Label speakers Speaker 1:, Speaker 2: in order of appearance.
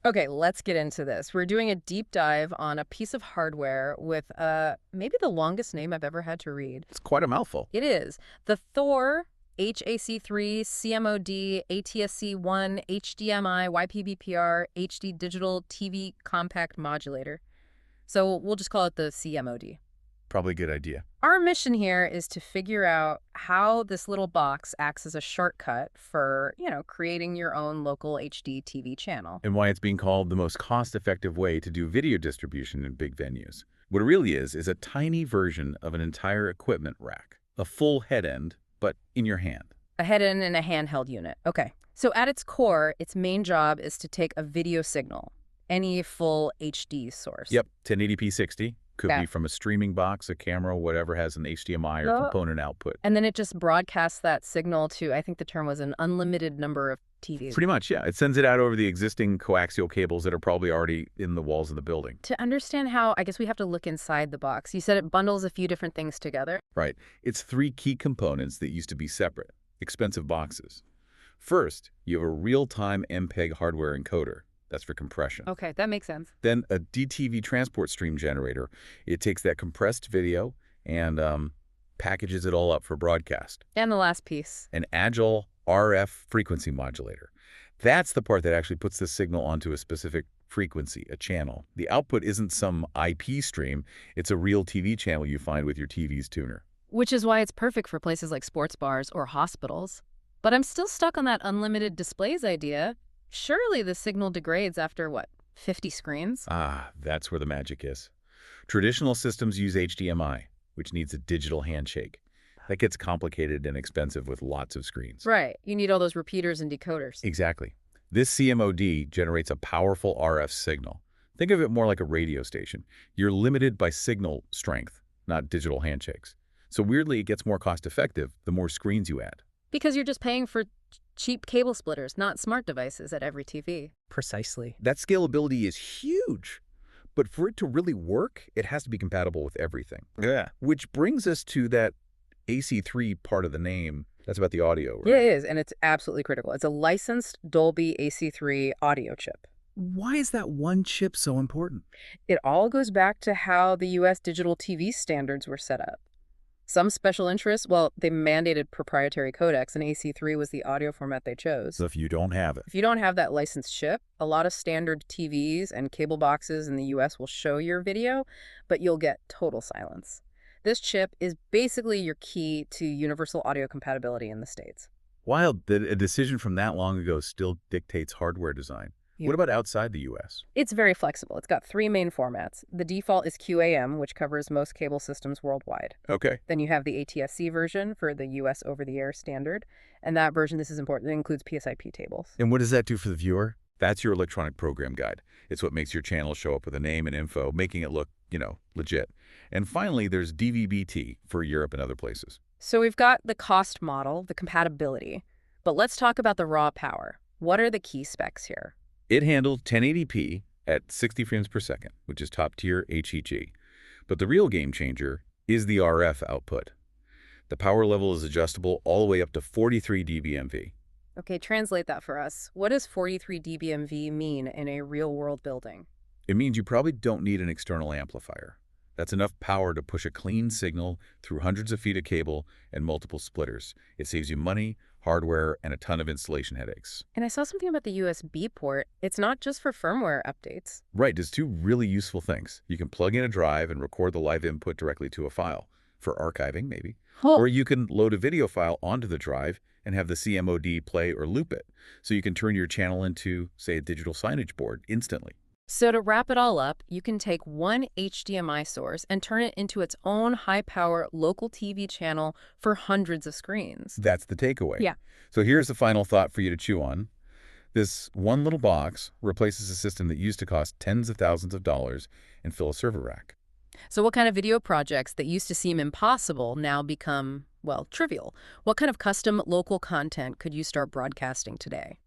Speaker 1: Okay, let's get into this. We're doing a deep dive on a piece of hardware with maybe the longest name I've ever had to read.
Speaker 2: It's quite a mouthful.
Speaker 1: It is the Thor HAC3-CMOD-ATSC1 HDMI YPbPr HD digital TV compact modulator. So we'll just call it the CMOD.
Speaker 2: Probably a good idea.
Speaker 1: Our mission here is to figure out how this little box acts as a shortcut for, creating your own local HD TV channel.
Speaker 2: And why it's being called the most cost-effective way to do video distribution in big venues. What it really is a tiny version of an entire equipment rack. A full head end, but in your hand.
Speaker 1: A head-end and a handheld unit. Okay. So at its core, its main job is to take a video signal, any full HD source.
Speaker 2: Yep, 1080p 60. Could
Speaker 1: Yeah.
Speaker 2: be from a streaming box, a camera, whatever has an HDMI or component output.
Speaker 1: And then it just broadcasts that signal to, I think the term was an unlimited number of TVs.
Speaker 2: Pretty much, yeah. It sends it out over the existing coaxial cables that are probably already in the walls of the building.
Speaker 1: To understand how, I guess we have to look inside the box. You said it bundles a few different things together.
Speaker 2: Right. It's three key components that used to be separate, expensive boxes. First, you have a real-time MPEG hardware encoder. That's for compression.
Speaker 1: Okay, that makes sense.
Speaker 2: Then a DTV transport stream generator. It takes that compressed video and packages it all up for broadcast.
Speaker 1: And the last piece.
Speaker 2: An agile RF frequency modulator. That's the part that actually puts the signal onto a specific frequency, a channel. The output isn't some IP stream. It's a real TV channel you find with your TV's tuner.
Speaker 1: Which is why it's perfect for places like sports bars or hospitals. But I'm still stuck on that unlimited displays idea. Surely the signal degrades after, 50 screens?
Speaker 2: Ah, that's where the magic is. Traditional systems use HDMI, which needs a digital handshake. That gets complicated and expensive with lots of screens.
Speaker 1: Right. You need all those repeaters and decoders.
Speaker 2: Exactly. This CMOD generates a powerful RF signal. Think of it more like a radio station. You're limited by signal strength, not digital handshakes. So weirdly, it gets more cost-effective the more screens you add.
Speaker 1: Because you're just paying for cheap cable splitters, not smart devices at every TV.
Speaker 3: Precisely.
Speaker 2: That scalability is huge. But for it to really work, it has to be compatible with everything.
Speaker 3: Yeah.
Speaker 2: Which brings us to that AC3 part of the name. That's about the audio, right?
Speaker 1: Yeah, it is, and it's absolutely critical. It's a licensed Dolby AC3 audio chip.
Speaker 3: Why is that one chip so important?
Speaker 1: It all goes back to how the U.S. digital TV standards were set up. Some special interests, they mandated proprietary codecs, and AC3 was the audio format they chose.
Speaker 2: So if you don't have it.
Speaker 1: If you don't have that licensed chip, a lot of standard TVs and cable boxes in the U.S. will show your video, but you'll get total silence. This chip is basically your key to universal audio compatibility in the States.
Speaker 2: Wild that a decision from that long ago still dictates hardware design.
Speaker 1: Yeah.
Speaker 2: What about outside the U.S.?
Speaker 1: It's very flexible. It's got three main formats. The default is QAM, which covers most cable systems worldwide.
Speaker 2: Okay.
Speaker 1: Then you have the ATSC version for the U.S. over-the-air standard. And that version, this is important, it includes PSIP tables.
Speaker 2: And what does that do for the viewer? That's your electronic program guide. It's what makes your channel show up with a name and info, making it look, legit. And finally, there's DVB-T for Europe and other places.
Speaker 1: So we've got the cost model, the compatibility. But let's talk about the raw power. What are the key specs here?
Speaker 2: It handled 1080p at 60 frames per second, which is top-tier HEG. But the real game changer is the RF output. The power level is adjustable all the way up to 43 dBmV.
Speaker 1: Okay, translate that for us. What does 43 dBmV mean in a real-world building?
Speaker 2: It means you probably don't need an external amplifier. That's enough power to push a clean signal through hundreds of feet of cable and multiple splitters. It saves you money, hardware, and a ton of installation headaches.
Speaker 1: And I saw something about the USB port. It's not just for firmware updates.
Speaker 2: Right, there's two really useful things. You can plug in a drive and record the live input directly to a file, for archiving maybe. Or you can load a video file onto the drive and have the CMOD play or loop it, so you can turn your channel into, say, a digital signage board instantly.
Speaker 1: So to wrap it all up, you can take one HDMI source and turn it into its own high-power local TV channel for hundreds of screens.
Speaker 2: That's the takeaway.
Speaker 1: Yeah.
Speaker 2: So here's the final thought for you to chew on. This one little box replaces a system that used to cost tens of thousands of dollars and fill a server rack.
Speaker 1: So what kind of video projects that used to seem impossible now become, trivial? What kind of custom local content could you start broadcasting today?